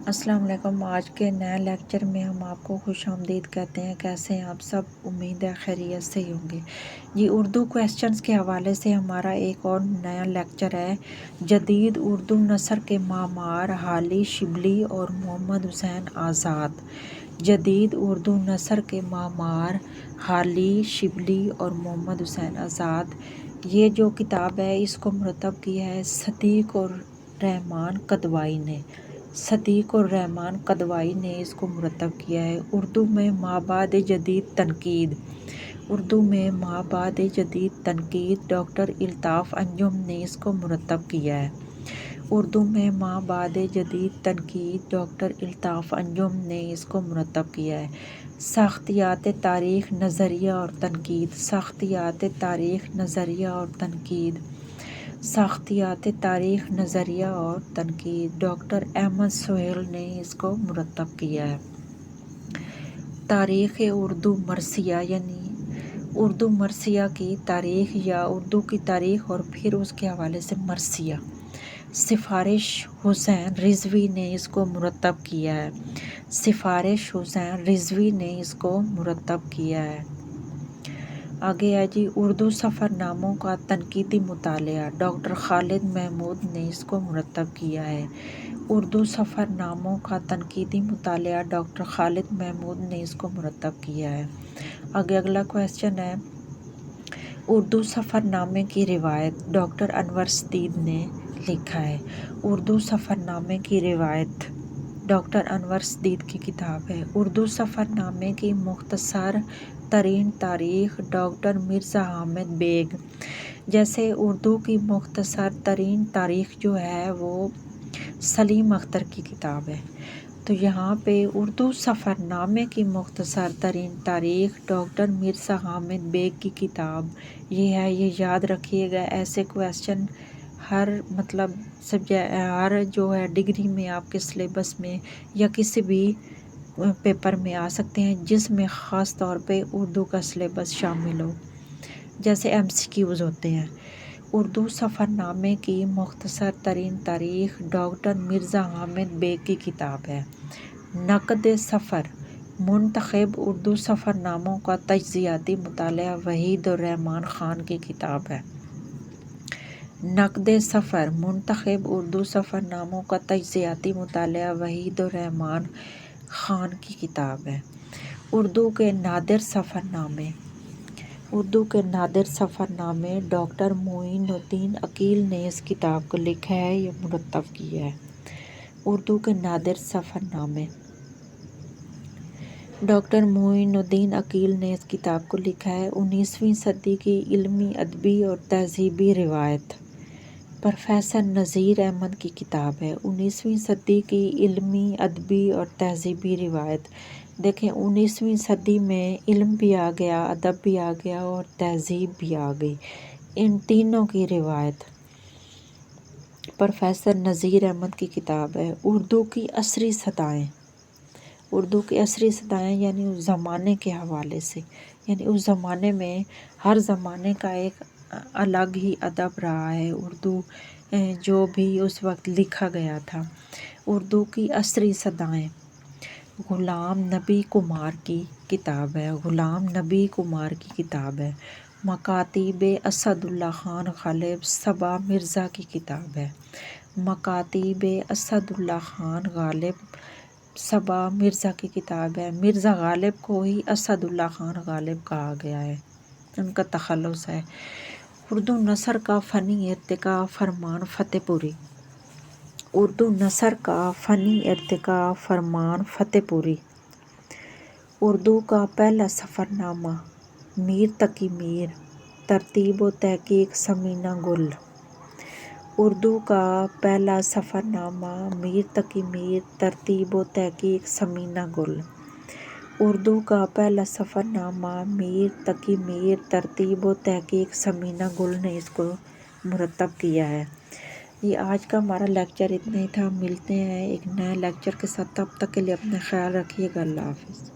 السلام علیکم۔ آج کے نئے لیکچر میں ہم آپ کو خوش آمدید کہتے ہیں۔ کیسے ہیں آپ سب؟ امید ہے خیریت سے ہی ہوں گے جی۔ اردو کویسچنز کے حوالے سے ہمارا ایک اور نیا لیکچر ہے۔ جدید اردو نثر کے معمار حالی شبلی اور محمد حسین آزاد۔ جدید اردو نثر کے معمار حالی شبلی اور محمد حسین آزاد، یہ جو کتاب ہے اس کو مرتب کیا ہے صدیق الرحمن قدوائی نے۔ صدیق الرحمن قدوائی نے اس کو مرتب کیا ہے۔ اردو میں مابعد جدید تنقید، اردو میں مابعد جدید تنقید، ڈاکٹر الطاف انجم نے اس کو مرتب کیا ہے۔ اردو میں مابعد جدید تنقید، ڈاکٹر الطاف انجم نے اس کو مرتب کیا ہے۔ ساختیات تاریخ نظریہ اور تنقید، ساختیات تاریخ نظریہ اور تنقید، ساختیات تاریخ نظریہ اور تنقید، ڈاکٹر احمد سہیل نے اس کو مرتب کیا ہے۔ تاریخ اردو مرثیہ، یعنی اردو مرثیہ کی تاریخ یا اردو کی تاریخ اور پھر اس کے حوالے سے مرثیہ، سفارش حسین رضوی نے اس کو مرتب کیا ہے۔ سفارش حسین رضوی نے اس کو مرتب کیا ہے۔ آگے ہے جی اردو سفر ناموں کا تنقیدی مطالعہ، ڈاکٹر خالد محمود نے اس کو مرتب کیا ہے۔ اردو سفر ناموں کا تنقیدی مطالعہ، ڈاکٹر خالد محمود نے اس کو مرتب کیا ہے۔ آگے اگلا کویسچن ہے اردو سفر نامے کی روایت، ڈاکٹر انور سدید نے لکھا ہے۔ اردو سفر نامے کی روایت ڈاکٹر انور سدید کی کتاب ہے۔ اردو سفر نامے کی مختصر ترین تاریخ، ڈاکٹر مرزا حامد بیگ۔ جیسے اردو کی مختصر ترین تاریخ جو ہے وہ سلیم اختر کی کتاب ہے، تو یہاں پہ اردو سفر نامے کی مختصر ترین تاریخ ڈاکٹر مرزا حامد بیگ کی کتاب یہ ہے۔ یہ یاد رکھیے گا، ایسے کویسچن ہر ہر جو ہے ڈگری میں آپ کے سلیبس میں یا کسی بھی پیپر میں آ سکتے ہیں جس میں خاص طور پہ اردو کا سلیبس شامل ہو، جیسے ایم سی کیوز ہوتے ہیں۔ اردو سفر نامے کی مختصر ترین تاریخ ڈاکٹر مرزا حامد بیگ کی کتاب ہے۔ نقد سفر منتخب اردو سفر ناموں کا تجزیاتی مطالعہ وحید الرحمن خان کی کتاب ہے۔ نقد سفر منتخب اردو سفر ناموں کا تجزیاتی مطالعہ وحید الرحمن خان کی کتاب ہے۔ اردو کے نادر سفر نامے، اردو کے نادر سفر نامے، ڈاکٹر معین الدین عقیل نے اس کتاب کو لکھا ہے یا مرتب کیا ہے۔ اردو کے نادر سفر نامے، ڈاکٹر معین الدین عقیل نے اس کتاب کو لکھا ہے۔ 19ویں صدی کی علمی ادبی اور تہذیبی روایت، پروفیسر نذیر احمد کی کتاب ہے۔ 19ویں صدی کی علمی ادبی اور تہذیبی روایت، دیکھیں 19ویں صدی میں علم بھی آ گیا، ادب بھی آ گیا اور تہذیب بھی آ گئی، ان تینوں کی روایت پروفیسر نذیر احمد کی کتاب ہے۔ اردو کی عصری صدائیں، اردو کی عصری صدائیں یعنی اس زمانے کے حوالے سے، یعنی اس زمانے میں ہر زمانے کا ایک الگ ہی ادب رہا ہے، اردو جو بھی اس وقت لکھا گیا تھا۔ اردو کی عصری صدائیں غلام نبی کمار کی کتاب ہے، غلام نبی کمار کی کتاب ہے۔ مکاتیب اسد اللہ خان غالب صبا مرزا کی کتاب ہے۔ مکاتیب اسد اللہ خان غالب صبا مرزا کی کتاب ہے۔ مرزا غالب کو ہی اسد اللہ خان غالب کہا گیا ہے، ان کا تخلص ہے۔ اردو نثر کا فنی ارتقاء فرمان فتح پوری، اردو نثر کا فنی ارتقاء فرمان فتح پوری۔ اردو کا پہلا سفر نامہ میر تقی میر، ترتیب و تحقیق ثمینہ گل۔ اردو کا پہلا سفر نامہ میر تقی میر، ترتیب و تحقیق ثمینہ گل۔ اردو کا پہلا سفر نامہ میر تقی میر، ترتیب و تحقیق ثمینہ گل نے اس کو مرتب کیا ہے۔ یہ آج کا ہمارا لیکچر اتنا ہی تھا، ملتے ہیں ایک نئے لیکچر کے ساتھ، تب تک کے لیے اپنا خیال رکھیے گا، اللہ حافظ۔